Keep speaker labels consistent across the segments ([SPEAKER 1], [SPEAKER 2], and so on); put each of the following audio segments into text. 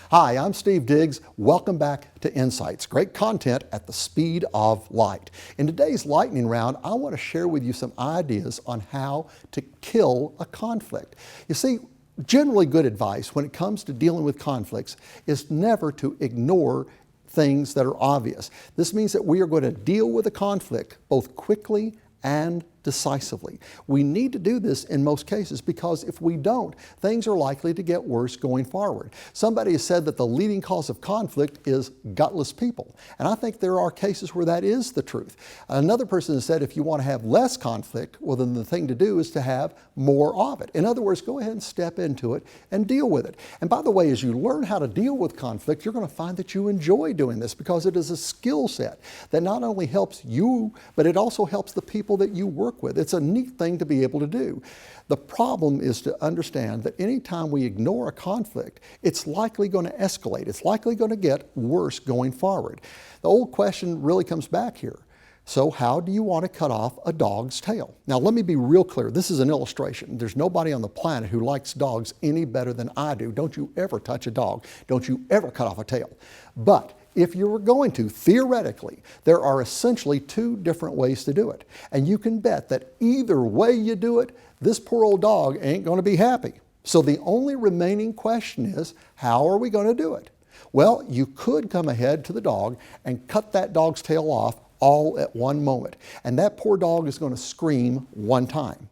[SPEAKER 1] Hi, I'm Steve Diggs. Welcome back to Insights. Great content at the speed of light. In today's lightning round, I want to share with you some ideas on how to kill a conflict. You see, generally good advice when it comes to dealing with conflicts is never to ignore things that are obvious. This means that we are going to deal with a conflict both quickly and decisively. We need to do this in most cases because if we don't, things are likely to get worse going forward. Somebody has said that the leading cause of conflict is gutless people. And I think there are cases where that is the truth. Another person has said if you want to have less conflict, well then the thing to do is to have more of it. In other words, go ahead and step into it and deal with it. And by the way, as you learn how to deal with conflict, you're going to find that you enjoy doing this because it is a skill set that not only helps you, but it also helps the people that you work with. It's a neat thing to be able to do. The problem is to understand that anytime we ignore a conflict, it's likely going to escalate. It's likely going to get worse going forward. The old question really comes back here. So how do you want to cut off a dog's tail? Now let me be real clear. This is an illustration. There's nobody on the planet who likes dogs any better than I do. Don't you ever touch a dog. Don't you ever cut off a tail. But if you were going to, theoretically, there are essentially two different ways to do it. And you can bet that either way you do it, this poor old dog ain't going to be happy. So the only remaining question is, how are we going to do it? Well, you could come ahead to the dog and cut that dog's tail off all at one moment. And that poor dog is going to scream one time.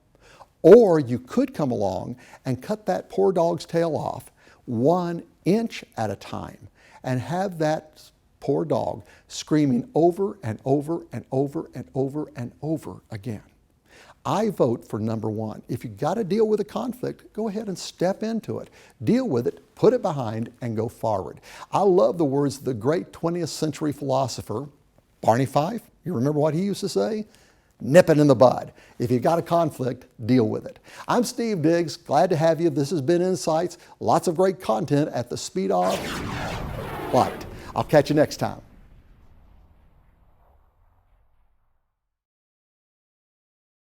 [SPEAKER 1] Or you could come along and cut that poor dog's tail off 1 inch at a time and have that poor dog screaming over and over and over and over and over again. I vote for number one. If you got to deal with a conflict, go ahead and step into it. Deal with it, put it behind, and go forward. I love the words of the great 20th century philosopher, Barney Fife. You remember what he used to say? Nip it in the bud. If you got a conflict, deal with it. I'm Steve Diggs. Glad to have you. This has been Insights. Lots of great content at the speed of light. I'll catch you next time.